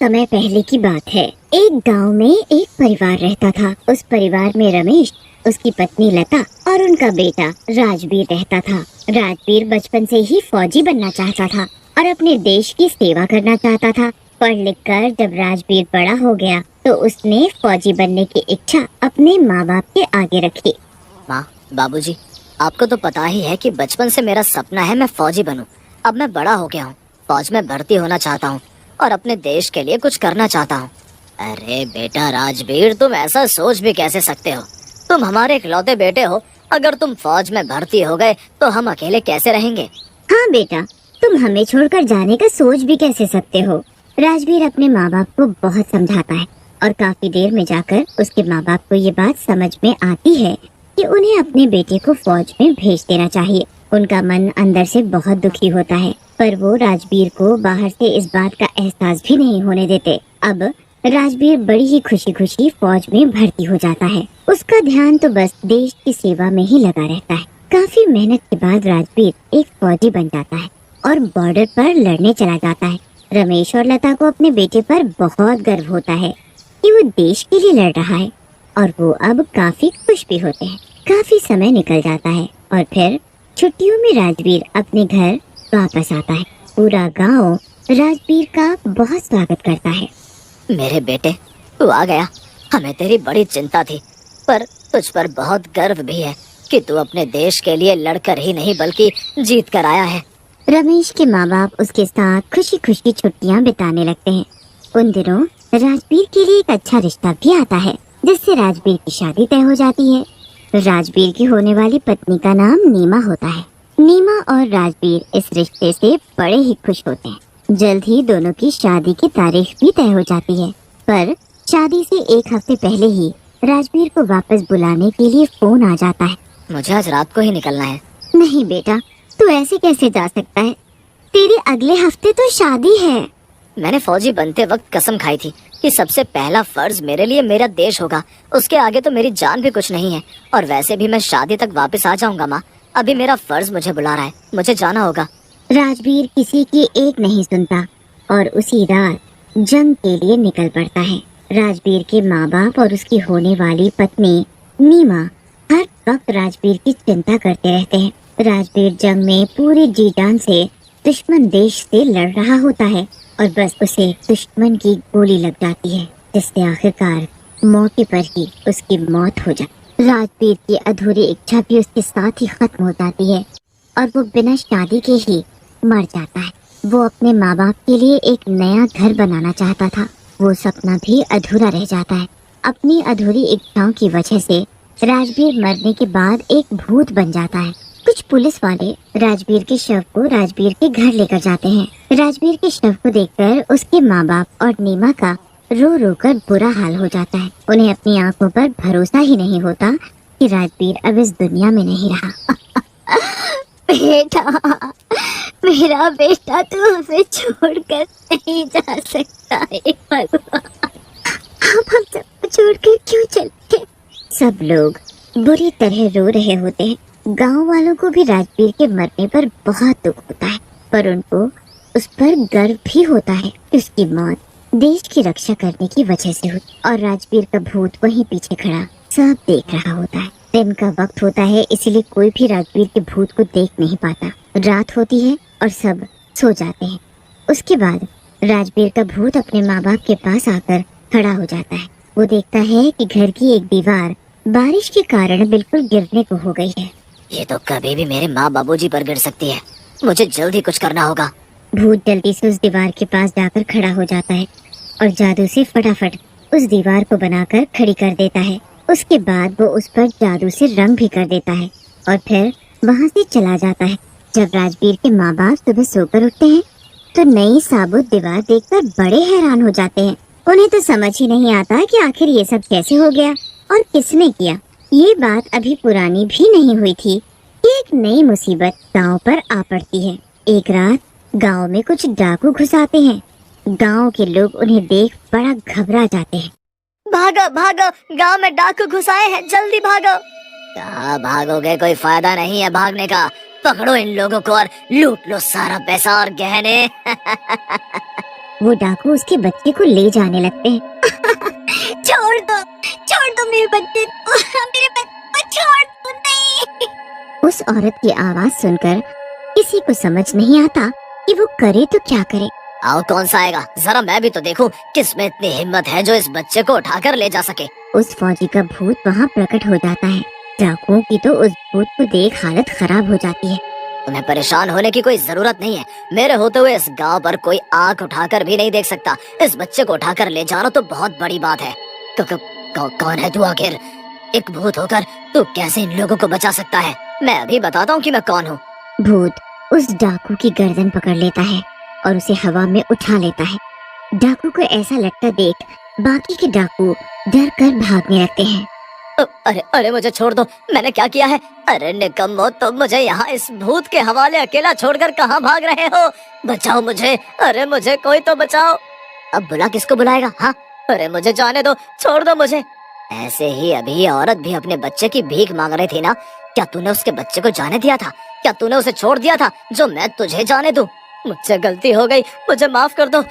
समय पहले की बात है। एक गांव में एक परिवार रहता था। उस परिवार में रमेश, उसकी पत्नी लता और उनका बेटा राजवीर रहता था। राजवीर बचपन से ही फौजी बनना चाहता था और अपने देश की सेवा करना चाहता था। पढ़ लिख कर जब राजवीर बड़ा हो गया तो उसने फौजी बनने की इच्छा अपने माँ बाप के आगे रखी। माँ, बाबूजी, आपको तो पता ही है कि बचपन से मेरा सपना है मैं फौजी बनूं। अब मैं बड़ा हो गया हूँ, फौज में भर्ती होना चाहता हूँ और अपने देश के लिए कुछ करना चाहता हूँ। अरे बेटा राजवीर, तुम ऐसा सोच भी कैसे सकते हो? तुम हमारे इकलौते बेटे हो। अगर तुम फौज में भर्ती हो गए तो हम अकेले कैसे रहेंगे? हाँ बेटा, तुम हमें छोड़कर जाने का सोच भी कैसे सकते हो? राजवीर अपने माँ बाप को बहुत समझाता है और काफी देर में जाकर उसके माँ बाप को ये बात समझ में आती है कि उन्हें अपने बेटे को फौज में भेज देना चाहिए। उनका मन अंदर से बहुत दुखी होता है, पर वो राजवीर को बाहर से इस बात का एहसास भी नहीं होने देते। अब राजवीर बड़ी ही खुशी खुशी फौज में भर्ती हो जाता है। उसका ध्यान तो बस देश की सेवा में ही लगा रहता है। काफी मेहनत के बाद राजवीर एक फौजी बन जाता है और बॉर्डर पर लड़ने चला जाता है। रमेश और लता को अपने बेटे पर बहुत गर्व होता है कि वो देश के लिए लड़ रहा है और वो अब काफी खुश भी होते हैं। काफी समय निकल जाता है और फिर छुट्टियों में राजवीर अपने घर वापस आता है। पूरा गांव राजवीर का बहुत स्वागत करता है। मेरे बेटे, तू आ गया। हमें तेरी बड़ी चिंता थी, पर तुझ पर बहुत गर्व भी है कि तू अपने देश के लिए लड़कर ही नहीं बल्कि जीत कर आया है। रमेश के माँ बाप उसके साथ खुशी खुशी छुट्टियाँ बिताने लगते हैं। उन दिनों राजवीर के लिए एक अच्छा रिश्ता भी आता है, जिससे राजवीर की शादी तय हो जाती है। राजवीर की होने वाली पत्नी का नाम नीमा होता है। नीमा और राजवीर इस रिश्ते से बड़े ही खुश होते हैं। जल्द ही दोनों की शादी की तारीख भी तय हो जाती है, पर शादी से एक हफ्ते पहले ही राजवीर को वापस बुलाने के लिए फोन आ जाता है। मुझे आज रात को ही निकलना है। नहीं बेटा, तू ऐसे कैसे जा सकता है? तेरी अगले हफ्ते तो शादी है। मैंने फौजी बनते वक्त कसम खाई थी कि सबसे पहला फर्ज मेरे लिए मेरा देश होगा। उसके आगे तो मेरी जान भी कुछ नहीं है। और वैसे भी मैं शादी तक वापस आ जाऊंगा माँ। अभी मेरा फर्ज मुझे बुला रहा है, मुझे जाना होगा। राजवीर किसी की एक नहीं सुनता और उसी रात जंग के लिए निकल पड़ता है। राजवीर के माँ बाप और उसकी होने वाली पत्नी नीमा हर वक्त राजवीर की चिंता करते रहते हैं। राजवीर जंग में पूरे जी जान से दुश्मन देश से लड़ रहा होता है और बस उसे दुश्मन की गोली लग जाती है, जिससे आखिरकार मौके पर ही उसकी मौत हो जाती। राजवीर की अधूरी इच्छा भी उसके साथ ही खत्म हो जाती है और वो बिना शादी के ही मर जाता है। वो अपने माँ बाप के लिए एक नया घर बनाना चाहता था। वो सपना भी अधूरा रह जाता है। अपनी अधूरी इच्छाओं की वजह से राजवीर मरने के बाद एक भूत बन जाता है। कुछ पुलिस वाले राजवीर के शव को राजवीर के घर लेकर जाते हैं। राजवीर के शव को देखकर उसके माँ बाप और नीमा का रो रो कर बुरा हाल हो जाता है। उन्हें अपनी आंखों पर भरोसा ही नहीं होता कि राजवीर अब इस दुनिया में नहीं रहा। बेटा, मेरा बेटा तो हमें छोड़कर नहीं जा सकता है भगवान। हम सबको छोड़कर क्यों चले गए? सब लोग बुरी तरह रो रहे होते हैं। गांव वालों को भी राजवीर के मरने पर बहुत दुख होता है, पर उनको उस पर गर्व भी होता है कि उसकी मौत देश की रक्षा करने की वजह से हुई और राजवीर का भूत वहीं पीछे खड़ा सब देख रहा होता है। दिन का वक्त होता है, इसीलिए कोई भी राजवीर के भूत को देख नहीं पाता। रात होती है और सब सो जाते हैं। उसके बाद राजवीर का भूत अपने माँ बाप के पास आकर खड़ा हो जाता है। वो देखता है कि घर की एक दीवार बारिश के कारण बिल्कुल गिरने को हो गई है। ये तो कभी भी मेरे माँ बाबूजी पर गिर सकती है। मुझे जल्दी कुछ करना होगा। भूत जल्दी से उस दीवार के पास जाकर खड़ा हो जाता है और जादू से फटाफट उस दीवार को बनाकर खड़ी कर देता है। उसके बाद वो उस पर जादू से रंग भी कर देता है और फिर वहाँ से चला जाता है। जब राजवीर के माँ बाप सुबह सोकर उठते हैं तो नई साबुत दीवार देखकर बड़े हैरान हो जाते हैं। उन्हें तो समझ ही नहीं आता कि आखिर ये सब कैसे हो गया और किसने किया। ये बात अभी पुरानी भी नहीं हुई थी कि एक नई मुसीबत गांव पर आ पड़ती है। एक रात गांव में कुछ डाकू घुस आते हैं। गांव के लोग उन्हें देख बड़ा घबरा जाते हैं। भागो भागो, गांव में डाकू घुस आए हैं, जल्दी भागो। कहाँ भागोगे? कोई फायदा नहीं है भागने का। पकड़ो इन लोगों को और लूट लो सारा पैसा और गहने। वो डाकू उसके बच्चे को ले जाने लगते हैं। छोड़ दो मेरे बच्चे को, मेरे बच्चे को छोड़ दो, नहीं। उस औरत की आवाज सुनकर किसी को समझ नहीं आता कि वो करे तो क्या करे। आओ, कौन सा आएगा, जरा मैं भी तो देखूं किसमें इतनी हिम्मत है जो इस बच्चे को उठाकर ले जा सके। उस फौजी का भूत वहाँ प्रकट हो जाता है। डाकुओं की तो उस भूत को देख हालत खराब हो जाती है। तुम्हें परेशान होने की कोई जरूरत नहीं है। मेरे होते हुए इस गांव पर कोई आंख उठाकर भी नहीं देख सकता। इस बच्चे को उठाकर ले जाना तो बहुत बड़ी बात है। कौन है तू आखिर? एक भूत होकर तू कैसे इन लोगों को बचा सकता है? मैं अभी बताता हूँ कि मैं कौन हूँ। भूत उस डाकू की गर्दन पकड़ लेता है और उसे हवा में उठा लेता है। डाकू को ऐसा लगता देख बाकी के डाकू डर कर भागने लगते हैं। अरे अरे, मुझे छोड़ दो, मैंने क्या किया है? अरे निकम्मो, तुम मुझे यहाँ इस भूत के हवाले अकेला छोड़कर कहाँ भाग रहे हो? बचाओ मुझे, अरे मुझे कोई तो बचाओ। अब बुला, किसको बुलाएगा? हाँ, अरे मुझे जाने दो, छोड़ दो मुझे। ऐसे ही अभी औरत भी अपने बच्चे की भीख मांग रही थी ना? क्या तूने उसके बच्चे को जाने दिया था? क्या तूने उसे छोड़ दिया था जो मैं तुझे जाने दूं? मुझसे गलती हो गई, मुझे माफ कर दो।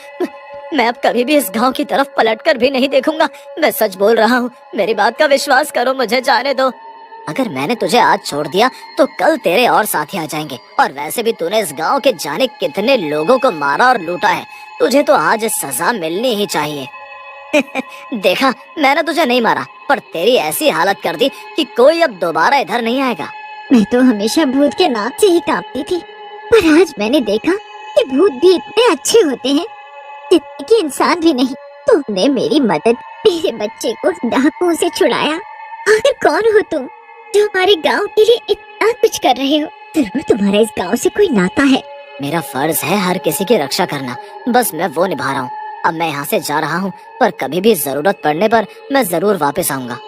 मैं अब कभी भी इस गांव की तरफ पलटकर भी नहीं देखूंगा। मैं सच बोल रहा हूँ, मेरी बात का विश्वास करो, मुझे जाने दो। अगर मैंने तुझे आज छोड़ दिया तो कल तेरे और साथी आ जाएंगे। और वैसे भी तूने इस गांव के जाने कितने लोगों को मारा और लूटा है। तुझे तो आज सजा मिलनी ही चाहिए। देखा, मैंने तुझे नहीं मारा, पर तेरी ऐसी हालत कर दी कि कोई अब दोबारा इधर नहीं आएगा। मैं तो हमेशा भूत के नाम से ही कांपती थी, पर आज मैंने देखा कि भूत भी इतने अच्छे होते हैं जितने कि इंसान भी नहीं। तुमने मेरी मदद, मेरे बच्चे को डाकुओं से छुड़ाया। आखिर कौन हो तुम जो हमारे गांव के लिए इतना कुछ कर रहे हो? जरूर तुम्हारा इस गांव से कोई नाता है। मेरा फर्ज है हर किसी की रक्षा करना, बस मैं वो निभा रहा हूँ। अब मैं यहाँ से जा रहा हूँ, पर कभी भी जरूरत पड़ने पर मैं जरूर वापस आऊंगा।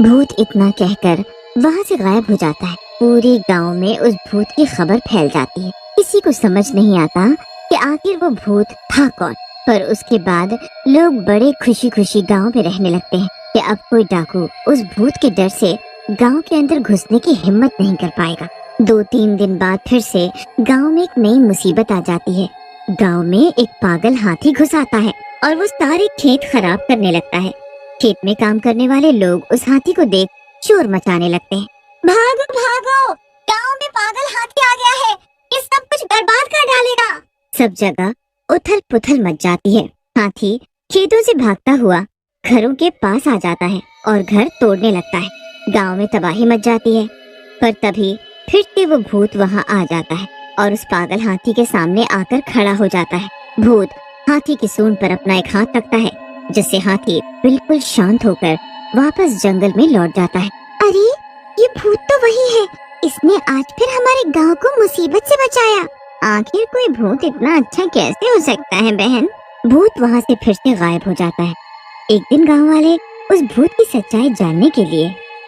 भूत इतना कहकर वहाँ से गायब हो जाता है। पूरे गांव में उस भूत की खबर फैल जाती है। किसी को समझ नहीं आता कि आखिर वो भूत था कौन। पर उसके बाद लोग बड़े खुशी खुशी गांव में रहने लगते हैं कि अब कोई डाकू उस भूत के डर से गांव के अंदर घुसने की हिम्मत नहीं कर पाएगा। 2-3 दिन बाद फिर से गांव में एक नई मुसीबत आ जाती है। गांव में एक पागल हाथी घुस आता है और वो सारे खेत खराब करने लगता है। खेत में काम करने वाले लोग उस हाथी को देख शोर मचाने लगते हैं। भागो भागो, गांव में पागल हाथी आ गया है, ये सब कुछ बर्बाद कर डालेगा। सब जगह उथल पुथल मच जाती है। हाथी खेतों से भागता हुआ घरों के पास आ जाता है और घर तोड़ने लगता है। गांव में तबाही मच जाती है। पर तभी फिर से वो भूत वहां आ जाता है और उस पागल हाथी के सामने आकर खड़ा हो जाता है। भूत हाथी की सूंड पर अपना एक हाथ रखता है, जिससे हाथी बिल्कुल शांत होकर वापस जंगल में लौट जाता है। अरे ये भूत तो वही है, इसने आज फिर हमारे गांव को मुसीबत से बचाया। आखिर कोई भूत इतना अच्छा कैसे हो सकता है बहन? भूत वहाँ से फिर से गायब हो जाता है। एक दिन गांव वाले उस भूत की सच्चाई जानने के लिए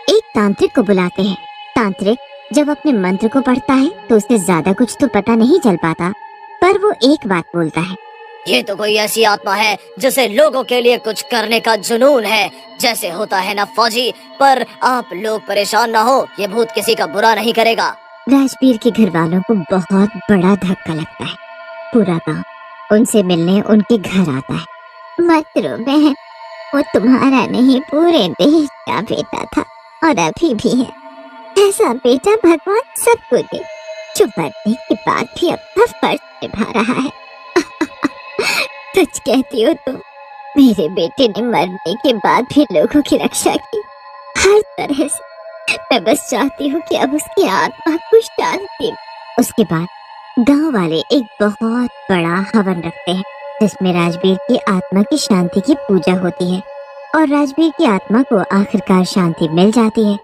एक तांत्रिक को बुलाते हैं। तांत्रिक जब अपने मंत्र को पढ़ता है तो उसे ज्यादा कुछ तो पता नहीं चल पाता, पर वो एक बात बोलता है, ये तो कोई ऐसी आत्मा है जिसे लोगों के लिए कुछ करने का जुनून है, जैसे होता है ना फौजी। पर आप लोग परेशान ना हो, ये भूत किसी का बुरा नहीं करेगा। राजवीर के घर वालों को बहुत बड़ा धक्का लगता है। पूरा गांव उनसे मिलने उनके घर आता है। मत रो बहन, वो तुम्हारा नहीं पूरे देश का बेटा था और अभी भी है। ऐसा बेटा भगवान सबको दे जो मरने के बाद भी अपना फर्ज निभा रहा है। सच कहती हो तुम, मेरे बेटे ने मरने के बाद भी लोगों की रक्षा की हर तरह से। मैं बस चाहती हूँ कि अब उसकी आत्मा को शांति। उसके बाद गांव वाले एक बहुत बड़ा हवन रखते हैं, जिसमें राजवीर की आत्मा की शांति की पूजा होती है और राजवीर की आत्मा को आखिरकार शांति मिल जाती है।